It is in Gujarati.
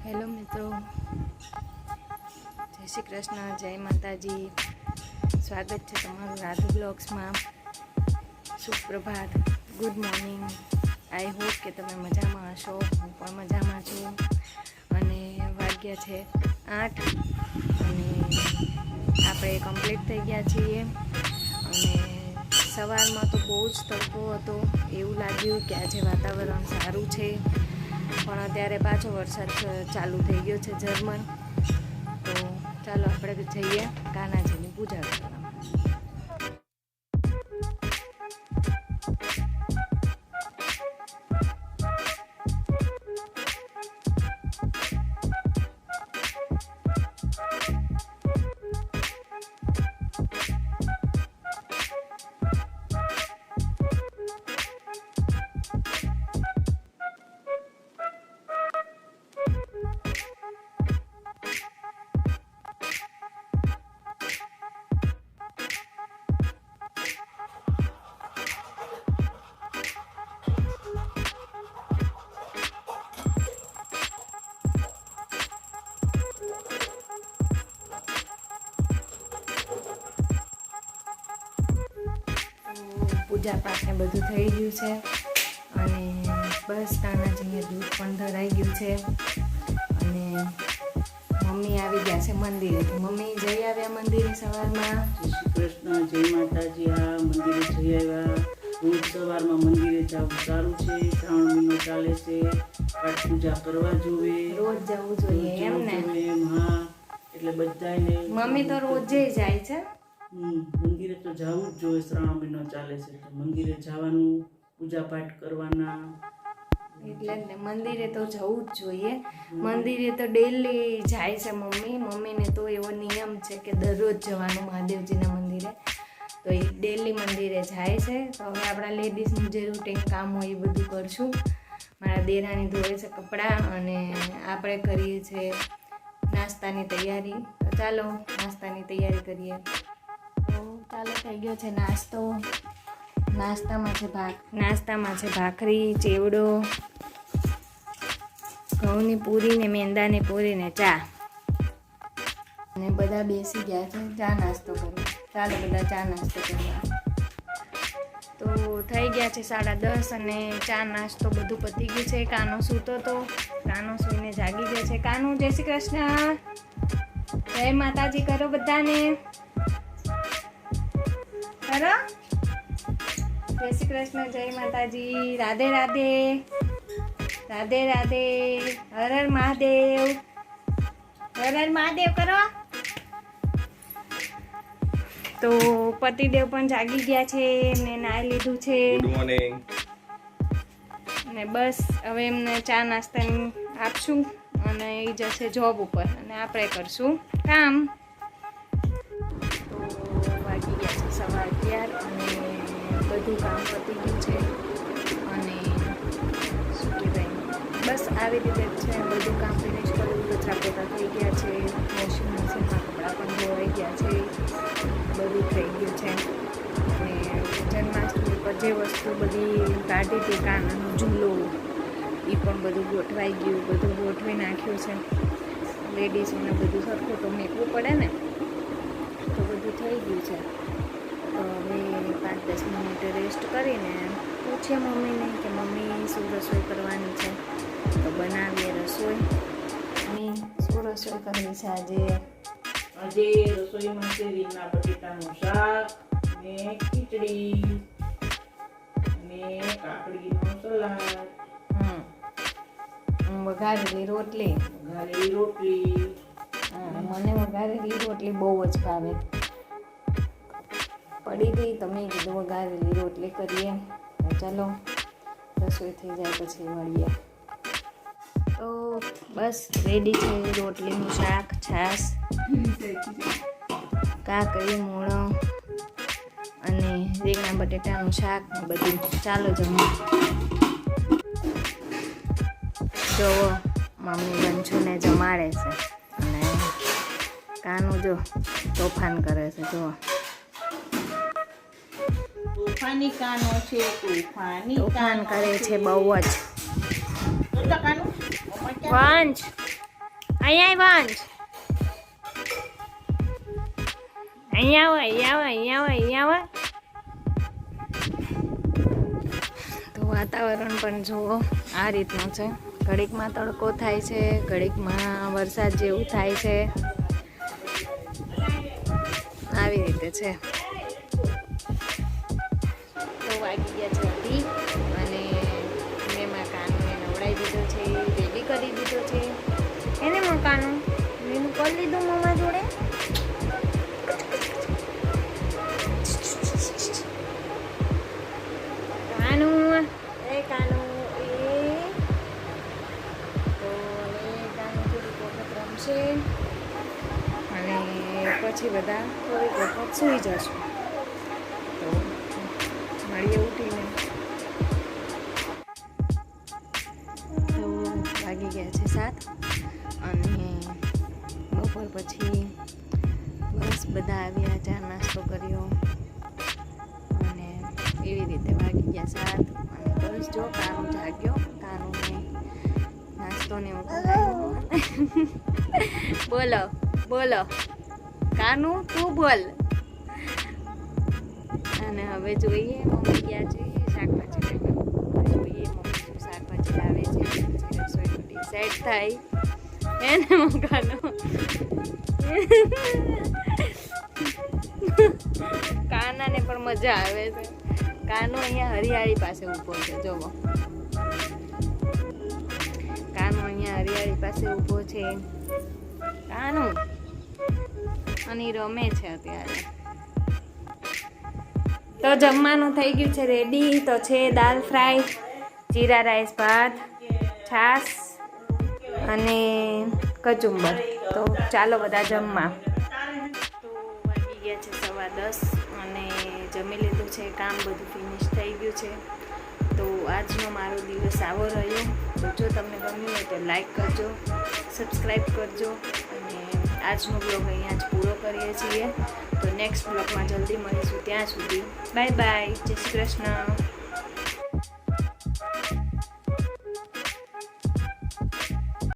હેલો મિત્રો, જય શ્રી કૃષ્ણ, જય માતાજી. સ્વાગત છે તમારું રાધુ બ્લોગ્સમાં. સુપ્રભાત, ગુડ મોર્નિંગ. આઈ હોપ કે તમે મજામાં હશો. હું પણ મજામાં છું. અને વાગ્યા છે 8 અને આપણે કમ્પ્લીટ થઈ ગયા છીએ. અને સવારમાં તો બહુ જ તડકો હતો. એવું લાગ્યું કે આજે વાતાવરણ સારું છે, પણ અત્યારે પાછો વરસાદ ચાલુ થઈ ગયો છે ઝરમર. તો ચાલો આપણે જઈએ કાનાજીની પૂજા કરવા. પૂજા પાઠ ને બધું થઈ ગયું છે અને બસ કાનાજીને દૂધ પણ ધરાઈ ગયું છે. અને મમ્મી આવી ગયા છે મંદિરે. મમ્મી જઈ આવ્યા મંદિરે સવારમાં. જય શ્રી કૃષ્ણ, જય માતાજી. આ મંદિરે જઈ આવ્યા. રોજ સવારમાં મંદિરે જવું સારું છે. શ્રાવણ મહિનો ચાલે છે, પાઠ પૂજા કરવા જોઈએ, રોજ જવું જોઈએ એમ ને? હા, એટલે બધાને મમ્મી તો રોજે જાય છે. મંદિરે તો જવું જ જોઈએ. શ્રાવણ મહિનો ચાલે છે તો મંદિરે જવાનું, પૂજા પાઠ કરવાના. એટલે જ ને, મંદિરે તો જવું જ જોઈએ. મંદિરે તો ડેલી જાય છે મમ્મીને તો એવો નિયમ છે કે દરરોજ જવાનું મહાદેવજીના મંદિરે. તો એ ડેલી મંદિરે જાય છે. તો હવે આપણા લેડીઝનું જે રૂટીન કામ હોય એ બધું કરશું. મારા દેરાણી ધોવે છે કપડાં અને આપણે કરીએ છીએ નાસ્તાની તૈયારી. તો ચાલો નાસ્તાની તૈયારી કરીએ. તો ચાલો, થઈ ગયો છે નાસ્તો. નાસ્તામાં છે ભાખરી, ચેવડો, ઘઉંની પૂરી ને મેંદાની પૂરી ને ચા. અને બધા બેસી ગયા છે ચા નાસ્તો કરવા. ચાલો બધા ચા નાસ્તો કરવા. તો થઈ ગયા છે 10:30 અને ચા નાસ્તો બધું પતી ગયું છે. કાનો સૂતો તો, કાનો સૂઈને જાગી ગયો છે. કાનું, જય શ્રી કૃષ્ણ, જય માતાજી કરો બધાને. કરો, જય શ્રી કૃષ્ણ, જય માતાજી, રાધે રાધે, રાધે રાધે, હર હર મહાદેવ, હર હર મહાદેવ કરો. તો પતિદેવ પણ જાગી ગયા છે, એમને નાઈ લીધું છે. Good morning. અને બસ હવે એમને ચા નાસ્તાની આપશું અને એ જશે જોબ ઉપર અને આપણે કરશું કામ. તો વાગી ગયા છે 11:15 અને બધું કામ પતી ગયું છે. અને શું કહેવાય, બસ આવી રીતે જ છે. બધું કામ ફિનિશ કર્યું, કચરા પોતા થઈ ગયા છે, વોશિંગ મશીનમાં કપડાં પણ ધોવાઈ ગયા છે, બધું થઈ ગયું છે. અને જન્માષ્ટમી પર જે વસ્તુ બધી કાઢી હતી, કાનાનો ઝૂલો, એ પણ બધું ગોઠવાઈ ગયું, બધું ગોઠવી નાખ્યું છે. લેડીઝોને બધું સરખું તો મેકવું પડે ને, તો બધું થઈ ગયું છે. તો હવે 5-10 મિનિટ રેસ્ટ કરીને પૂછીએ મમ્મીને કે મમ્મી શું રસોઈ કરવાની છે. તો બનાવીએ રસોઈ. મમ્મી શું રસોઈ કરવી છે આજે રસોઈમાં છે રીંગણા બટેટાનું શાક ને ખીચડી ને કાકડીનું સલાડ. વઘારેલી રોટલી. મને વઘારેલી રોટલી બહુ જ ભાવે. પડી ગઈ તો મેં કીધું વઘારેલી રોટલી કરીએ. તો ચાલો રસોઈ થઈ જાય પછી મળીએ. તો બસ રેડી છે રોટલીનું શાક, છાશ, કાકડી, મૂળો અને રીંગણા બટેટાનું શાક ને બધું. ચાલો જમવા. જોવો મમ્મી બંછુને જમાડે છે અને કાનું જો તોફાન કરે છે. જો તોફાની કાનો છે, તોફાન કરે છે બહુ જ. વંશ અહીંયા વંશ અહીંયા આવો તો વાતાવરણ પણ જુઓ આ રીતનું છે. ઘડીકમાં તડકો થાય છે, ઘડીકમાં વરસાદ જેવું થાય છે, આવી રીતે છે. તો વાગી ગયા છે અઢી અને મેં કાનુને નવડાવી દીધો છે, રેડી કરી દીધો છે. એને મકાનું મેં કરી લીધું મમ્મા જોડે. કાનું એ કાનું તો હવે કાનું થોડીક વખત રમશે અને પછી બધા થોડીક વખત સૂઈ જશું. તો મળીએ ઉઠીને. તો વાગી ગયા છે 7 અને બપોર પછી બસ બધા આવ્યા, ચા નાસ્તો કર્યો અને એવી રીતે વાગી ગયા 7 અને બસ જો કાનું જાગ્યો. કાનુને નાસ્તો ને એવું કરાવ્યું. બોલો બોલો કાનું તું બોલ. અને હવે જોઈએ મમ્મી ગયા છે શાકભાજી લેવા. જોઈએ મમ્મી શું શાકભાજી લાવે છે, પછી રસોઈ બધી સેટ થાય એને મકાનો. કાનાને પણ મજા આવે છે. કાનો અહીંયા હરિયાળી પાસે ઊભો છે. જોવો કાનો અહીંયા હરિયાળી પાસે ઊભો છે. કાનો અને રમે છે અત્યારે. તો જમવાનું થઈ ગયું છે રેડી. તો છે દાલ ફ્રાય, જીરા રાઈસ, ભાત, છાશ અને કચુંબર. તો ચાલો બધા જમવા. તો વાગી ગયા છે 10:15 અને જમી લીધું છે, કામ બધું ફિનિશ થઈ ગયું છે. તો આજનો મારો દિવસ આવો રહ્યો. તો જો તમને ગમ્યું હોય તો લાઈક કરજો, સબસ્ક્રાઈબ કરજો અને આજનો બ્લોગ અહીંયા જ પૂરો કરીએ છીએ. તો નેક્સ્ટ બ્લોગમાં જલ્દી મળીશું. ત્યાં સુધી બાય બાય, જય શ્રી કૃષ્ણ.